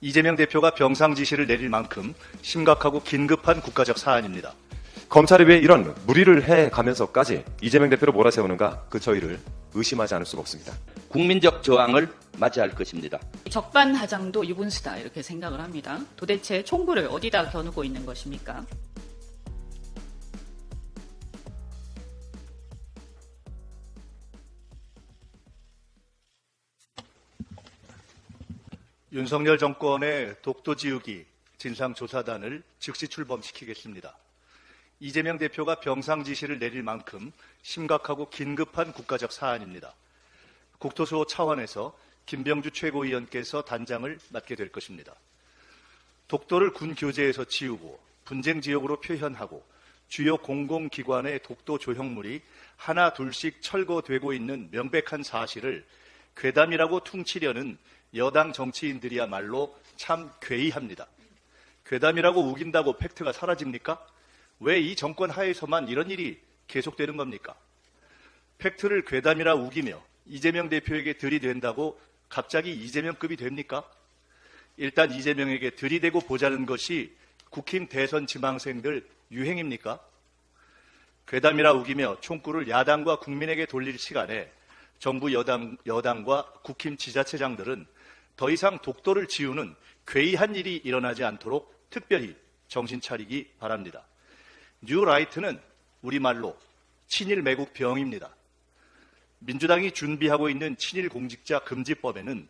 이재명 대표가 병상 지시를 내릴 만큼 심각하고 긴급한 국가적 사안입니다. 검찰이 왜 이런 무리를 해가면서까지 이재명 대표를 몰아세우는가, 그 저희를 의심하지 않을 수가 없습니다. 국민적 저항을 맞이할 것입니다. 적반하장도 유분수다 이렇게 생각을 합니다. 도대체 총구를 어디다 겨누고 있는 것입니까? 윤석열 정권의 독도 지우기 진상조사단을 즉시 출범시키겠습니다. 이재명 대표가 병상 지시를 내릴 만큼 심각하고 긴급한 국가적 사안입니다. 국토수호 차원에서 김병주 최고위원께서 단장을 맡게 될 것입니다. 독도를 군 교재에서 지우고 분쟁 지역으로 표현하고 주요 공공기관의 독도 조형물이 하나 둘씩 철거되고 있는 명백한 사실을 괴담이라고 퉁치려는 여당 정치인들이야말로 참 괴이합니다. 괴담이라고 우긴다고 팩트가 사라집니까? 왜 이 정권 하에서만 이런 일이 계속되는 겁니까? 팩트를 괴담이라 우기며 이재명 대표에게 들이댄다고 갑자기 이재명급이 됩니까? 일단 이재명에게 들이대고 보자는 것이 국힘 대선 지망생들 유행입니까? 괴담이라 우기며 총구를 야당과 국민에게 돌릴 시간에 정부 여당과 국힘 지자체장들은 더 이상 독도를 지우는 괴이한 일이 일어나지 않도록 특별히 정신 차리기 바랍니다. 뉴라이트는 우리말로 친일 매국 병입니다. 민주당이 준비하고 있는 친일 공직자 금지법에는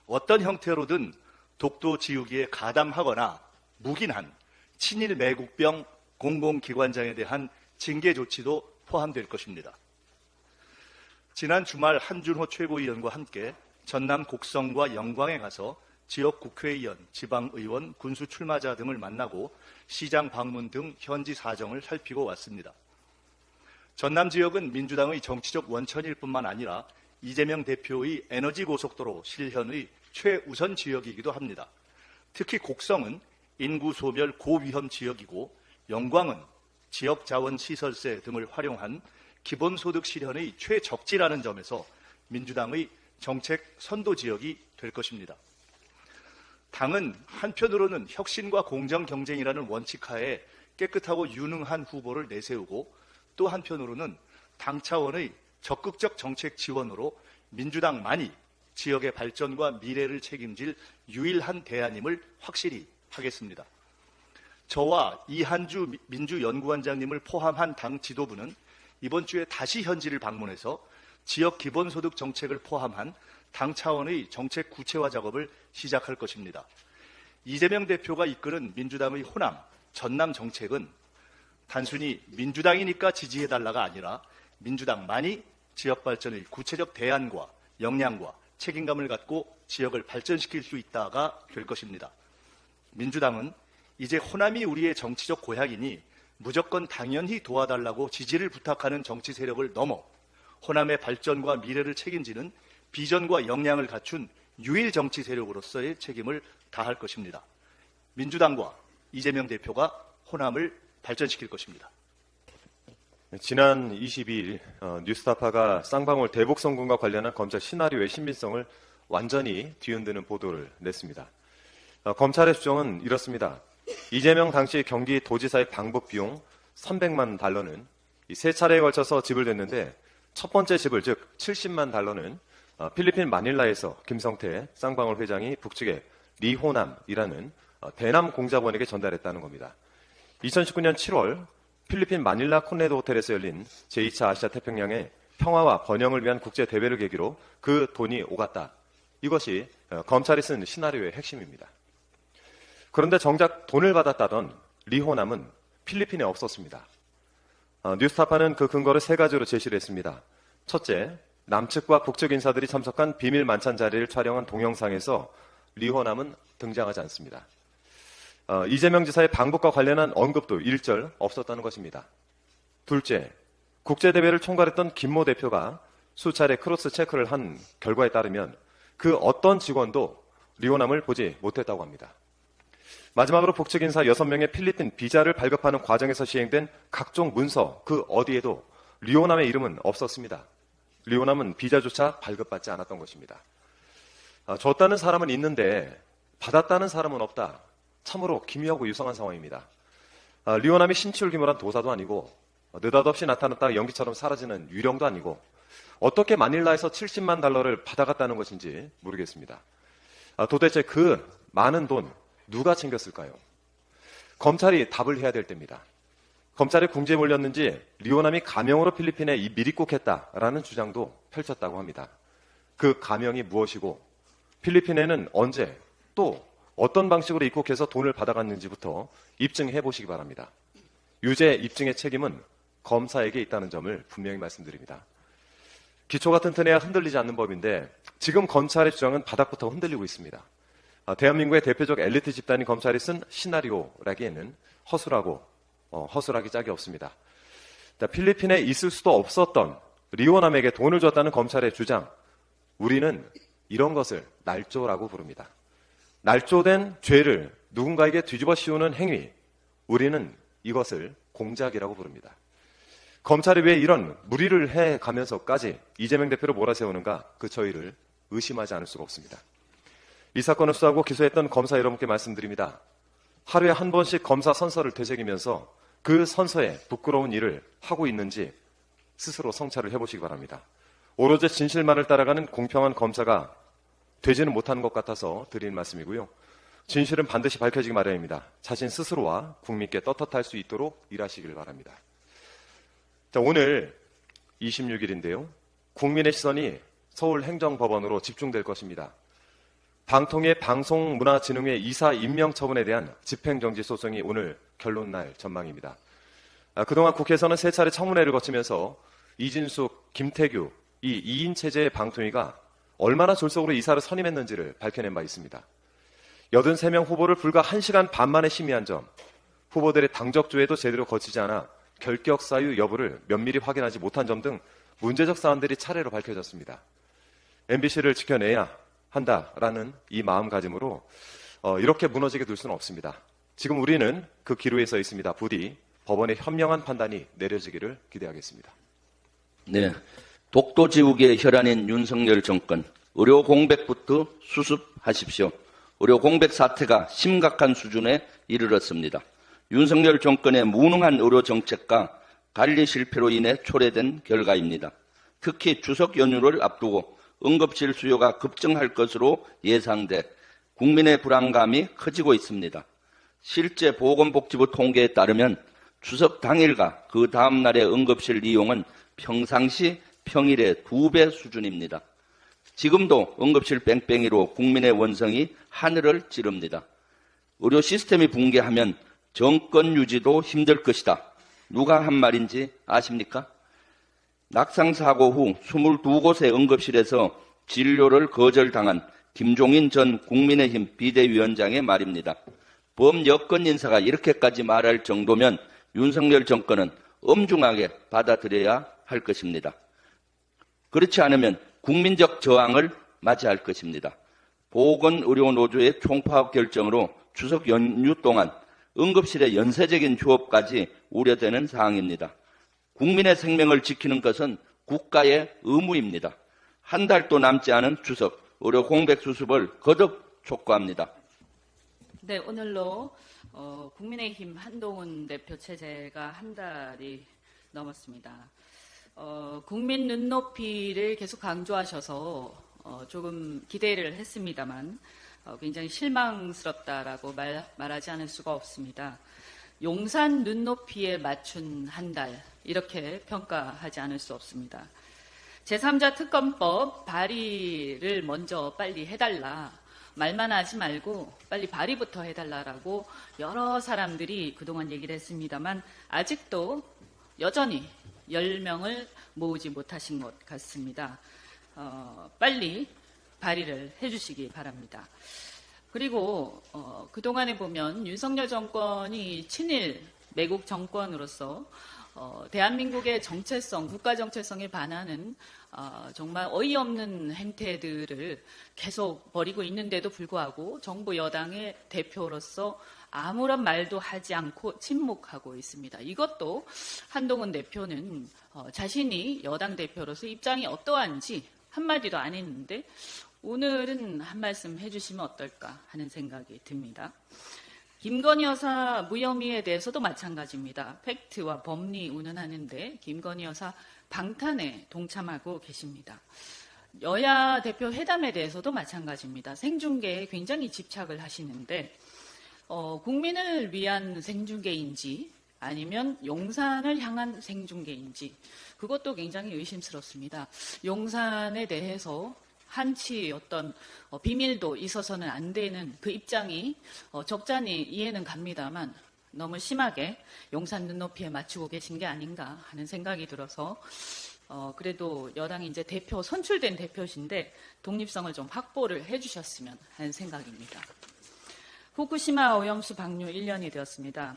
어떤 형태로든 독도 지우기에 가담하거나 묵인한 친일 매국병 공공기관장에 대한 징계 조치도 포함될 것입니다. 지난 주말 한준호 최고위원과 함께 전남 곡성과 영광에 가서 지역 국회의원, 지방의원, 군수 출마자 등을 만나고 시장 방문 등 현지 사정을 살피고 왔습니다. 전남 지역은 민주당의 정치적 원천일 뿐만 아니라 이재명 대표의 에너지 고속도로 실현의 최우선 지역이기도 합니다. 특히 곡성은 인구 소멸 고위험 지역이고 영광은 지역자원시설세 등을 활용한 기본소득 실현의 최적지라는 점에서 민주당의 정책 선도 지역이 될 것입니다. 당은 한편으로는 혁신과 공정 경쟁이라는 원칙 하에 깨끗하고 유능한 후보를 내세우고 또 한편으로는 당 차원의 적극적 정책 지원으로 민주당만이 지역의 발전과 미래를 책임질 유일한 대안임을 확실히 하겠습니다. 저와 이한주 민주연구원장님을 포함한 당 지도부는 이번 주에 다시 현지를 방문해서 지역 기본소득 정책을 포함한 당 차원의 정책 구체화 작업을 시작할 것입니다. 이재명 대표가 이끄는 민주당의 호남, 전남 정책은 단순히 민주당이니까 지지해달라가 아니라 민주당만이 지역 발전의 구체적 대안과 역량과 책임감을 갖고 지역을 발전시킬 수 있다가 될 것입니다. 민주당은 이제 호남이 우리의 정치적 고향이니 무조건 당연히 도와달라고 지지를 부탁하는 정치 세력을 넘어 호남의 발전과 미래를 책임지는 비전과 역량을 갖춘 유일 정치 세력으로서의 책임을 다할 것입니다. 민주당과 이재명 대표가 호남을 발전시킬 것입니다. 지난 22일 뉴스타파가 쌍방울 대북성군과 관련한 검찰 시나리오의 신빙성을 완전히 뒤흔드는 보도를 냈습니다. 검찰의 주장은 이렇습니다. 이재명 당시 경기도지사의 방북 비용 300만 달러는 세 차례에 걸쳐서 지불됐는데 첫 번째 지불, 즉 70만 달러는 필리핀 마닐라에서 김성태 쌍방울 회장이 북측의 리호남이라는 대남 공작원에게 전달했다는 겁니다. 2019년 7월 필리핀 마닐라 콘레도 호텔에서 열린 제2차 아시아 태평양의 평화와 번영을 위한 국제대회를 계기로 그 돈이 오갔다. 이것이 검찰이 쓴 시나리오의 핵심입니다. 그런데 정작 돈을 받았다던 리호남은 필리핀에 없었습니다. 뉴스타파는 그 근거를 세 가지로 제시를 했습니다. 첫째, 남측과 북측 인사들이 참석한 비밀 만찬 자리를 촬영한 동영상에서 리호남은 등장하지 않습니다. 이재명 지사의 방북과 관련한 언급도 일절 없었다는 것입니다. 둘째, 국제대회를 총괄했던 김모 대표가 수차례 크로스 체크를 한 결과에 따르면 그 어떤 직원도 리호남을 보지 못했다고 합니다. 마지막으로 북측 인사 6명의 필리핀 비자를 발급하는 과정에서 시행된 각종 문서 그 어디에도 리호남의 이름은 없었습니다. 리호남은 비자조차 발급받지 않았던 것입니다. 줬다는 사람은 있는데 받았다는 사람은 없다. 참으로 기묘하고 유성한 상황입니다. 리오남이 신치울기물한 도사도 아니고 느닷없이 나타났다가 연기처럼 사라지는 유령도 아니고 어떻게 마닐라에서 70만 달러를 받아갔다는 것인지 모르겠습니다. 도대체 그 많은 돈 누가 챙겼을까요? 검찰이 답을 해야 될 때입니다. 검찰이 궁지에 몰렸는지 리오남이 가명으로 필리핀에 미리국했다라는 주장도 펼쳤다고 합니다. 그 가명이 무엇이고 필리핀에는 언제 또 어떤 방식으로 입국해서 돈을 받아갔는지부터 입증해 보시기 바랍니다. 유죄 입증의 책임은 검사에게 있다는 점을 분명히 말씀드립니다. 기초가 튼튼해야 흔들리지 않는 법인데 지금 검찰의 주장은 바닥부터 흔들리고 있습니다. 대한민국의 대표적 엘리트 집단인 검찰이 쓴 시나리오라기에는 허술하기 짝이 없습니다. 필리핀에 있을 수도 없었던 리오남에게 돈을 줬다는 검찰의 주장, 우리는 이런 것을 날조라고 부릅니다. 날조된 죄를 누군가에게 뒤집어 씌우는 행위, 우리는 이것을 공작이라고 부릅니다. 검찰이 왜 이런 무리를 해가면서까지 이재명 대표를 몰아세우는가, 그 저희를 의심하지 않을 수가 없습니다. 이 사건을 수사하고 기소했던 검사 여러분께 말씀드립니다. 하루에 한 번씩 검사 선서를 되새기면서 그 선서에 부끄러운 일을 하고 있는지 스스로 성찰을 해보시기 바랍니다. 오로지 진실만을 따라가는 공평한 검사가 되지는 못하는 것 같아서 드리는 말씀이고요. 진실은 반드시 밝혀지기 마련입니다. 자신 스스로와 국민께 떳떳할 수 있도록 일하시길 바랍니다. 자, 오늘 26일인데요. 국민의 시선이 서울행정법원으로 집중될 것입니다. 방통위 방송문화진흥회 이사 임명 처분에 대한 집행정지 소송이 오늘 결론 날 전망입니다. 그동안 국회에서는 세 차례 청문회를 거치면서 이진숙, 김태규 이 2인 체제의 방통위가 얼마나 졸속으로 이사를 선임했는지를 밝혀낸 바 있습니다. 83명 후보를 불과 1시간 반 만에 심의한 점, 후보들의 당적 조회도 제대로 거치지 않아 결격 사유 여부를 면밀히 확인하지 못한 점 등 문제적 사안들이 차례로 밝혀졌습니다. MBC를 지켜내야 한다라는 이 마음가짐으로 이렇게 무너지게 둘 수는 없습니다. 지금 우리는 그 기로에 서 있습니다. 부디 법원의 현명한 판단이 내려지기를 기대하겠습니다. 네. 독도지우개의 혈안인 윤석열 정권, 의료 공백부터 수습하십시오. 의료 공백 사태가 심각한 수준에 이르렀습니다. 윤석열 정권의 무능한 의료 정책과 관리 실패로 인해 초래된 결과입니다. 특히 추석 연휴를 앞두고 응급실 수요가 급증할 것으로 예상돼 국민의 불안감이 커지고 있습니다. 실제 보건복지부 통계에 따르면 추석 당일과 그 다음 날의 응급실 이용은 평상시 평일의 2배 수준입니다. 지금도 응급실 뺑뺑이로 국민의 원성이 하늘을 찌릅니다. 의료 시스템이 붕괴하면 정권 유지도 힘들 것이다. 누가 한 말인지 아십니까? 낙상사고 후 22곳의 응급실에서 진료를 거절당한 김종인 전 국민의힘 비대위원장의 말입니다. 범여권 인사가 이렇게까지 말할 정도면 윤석열 정권은 엄중하게 받아들여야 할 것입니다. 그렇지 않으면 국민적 저항을 맞이할 것입니다. 보건의료노조의 총파업 결정으로 추석 연휴 동안 응급실의 연쇄적인 휴업까지 우려되는 사항입니다. 국민의 생명을 지키는 것은 국가의 의무입니다. 한 달도 남지 않은 추석 의료 공백 수습을 거듭 촉구합니다. 네, 오늘로 국민의힘 한동훈 대표 체제가 한 달이 넘었습니다. 국민 눈높이를 계속 강조하셔서 조금 기대를 했습니다만 굉장히 실망스럽다라고 말하지 않을 수가 없습니다. 용산 눈높이에 맞춘 한 달, 이렇게 평가하지 않을 수 없습니다. 제3자 특검법 발의를 먼저 빨리 해달라, 말만 하지 말고 빨리 발의부터 해달라라고 여러 사람들이 그동안 얘기를 했습니다만 아직도 여전히 10명을 모으지 못하신 것 같습니다. 빨리 발의를 해주시기 바랍니다. 그리고 그동안에 보면 윤석열 정권이 친일 매국 정권으로서 대한민국의 정체성, 국가 정체성에 반하는 정말 어이없는 행태들을 계속 벌이고 있는데도 불구하고 정부 여당의 대표로서 아무런 말도 하지 않고 침묵하고 있습니다. 이것도 한동훈 대표는 자신이 여당 대표로서 입장이 어떠한지 한마디도 안 했는데 오늘은 한 말씀 해주시면 어떨까 하는 생각이 듭니다. 김건희 여사 무혐의에 대해서도 마찬가지입니다. 팩트와 법리 운운하는데 김건희 여사 방탄에 동참하고 계십니다. 여야 대표 회담에 대해서도 마찬가지입니다. 생중계에 굉장히 집착을 하시는데 국민을 위한 생중계인지 아니면 용산을 향한 생중계인지 그것도 굉장히 의심스럽습니다. 용산에 대해서 한치 어떤 비밀도 있어서는 안 되는 그 입장이 적잖이 이해는 갑니다만 너무 심하게 용산 눈높이에 맞추고 계신 게 아닌가 하는 생각이 들어서 그래도 여당이 이제 대표 선출된 대표신데 독립성을 좀 확보를 해주셨으면 하는 생각입니다. 후쿠시마 오염수 방류 1년이 되었습니다.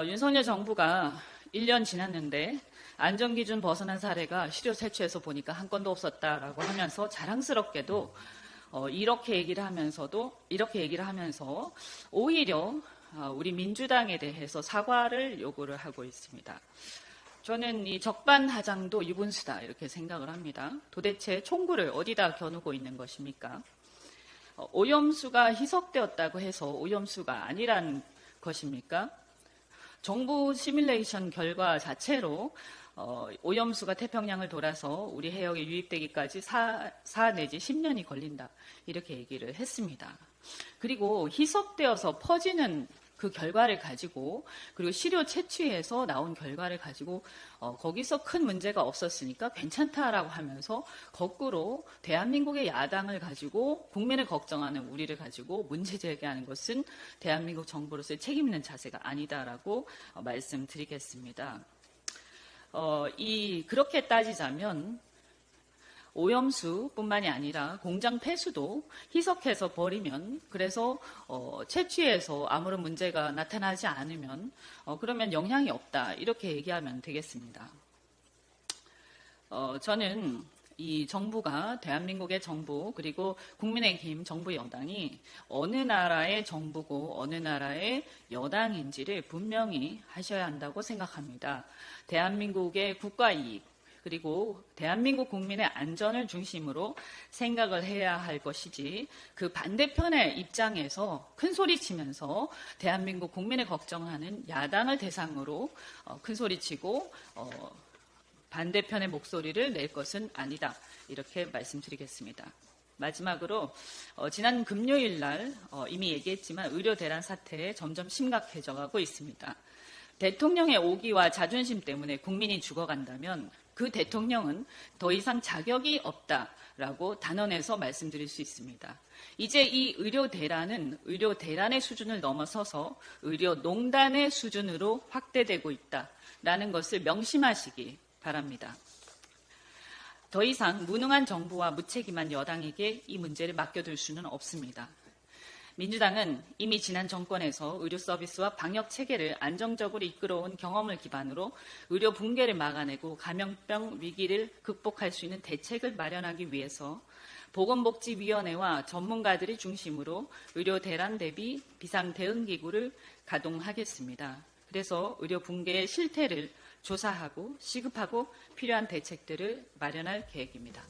윤석열 정부가 1년 지났는데 안전기준 벗어난 사례가 실효 채취에서 보니까 한 건도 없었다라고 하면서 자랑스럽게도 이렇게 얘기를 하면서 오히려 우리 민주당에 대해서 사과를 요구를 하고 있습니다. 저는 이 적반하장도 유분수다 이렇게 생각을 합니다. 도대체 총구를 어디다 겨누고 있는 것입니까? 오염수가 희석되었다고 해서 오염수가 아니란 것입니까? 정부 시뮬레이션 결과 자체로 오염수가 태평양을 돌아서 우리 해역에 유입되기까지 4 내지 10년이 걸린다 이렇게 얘기를 했습니다. 그리고 희석되어서 퍼지는 그 결과를 가지고 그리고 시료 채취해서 나온 결과를 가지고 거기서 큰 문제가 없었으니까 괜찮다라고 하면서 거꾸로 대한민국의 야당을 가지고 국민을 걱정하는 우리를 가지고 문제 제기하는 것은 대한민국 정부로서의 책임 있는 자세가 아니다라고 말씀드리겠습니다. 그렇게 따지자면 오염수뿐만이 아니라 공장 폐수도 희석해서 버리면 그래서 채취해서 아무런 문제가 나타나지 않으면 그러면 영향이 없다 이렇게 얘기하면 되겠습니다. 저는 이 정부가 대한민국의 정부 그리고 국민의힘 정부 여당이 어느 나라의 정부고 어느 나라의 여당인지를 분명히 하셔야 한다고 생각합니다. 대한민국의 국가 이익 그리고 대한민국 국민의 안전을 중심으로 생각을 해야 할 것이지 그 반대편의 입장에서 큰 소리 치면서 대한민국 국민을 걱정하는 야당을 대상으로 큰 소리 치고 반대편의 목소리를 낼 것은 아니다. 이렇게 말씀드리겠습니다. 마지막으로 지난 금요일 날 이미 얘기했지만 의료 대란 사태 점점 심각해져가고 있습니다. 대통령의 오기와 자존심 때문에 국민이 죽어간다면 그 대통령은 더 이상 자격이 없다라고 단언해서 말씀드릴 수 있습니다. 이제 이 의료 대란의 수준을 넘어서서 의료농단의 수준으로 확대되고 있다라는 것을 명심하시기 바랍니다. 더 이상 무능한 정부와 무책임한 여당에게 이 문제를 맡겨둘 수는 없습니다. 민주당은 이미 지난 정권에서 의료 서비스와 방역 체계를 안정적으로 이끌어온 경험을 기반으로 의료 붕괴를 막아내고 감염병 위기를 극복할 수 있는 대책을 마련하기 위해서 보건복지위원회와 전문가들을 중심으로 의료 대란 대비 비상대응기구를 가동하겠습니다. 그래서 의료 붕괴의 실태를 조사하고 시급하고 필요한 대책들을 마련할 계획입니다.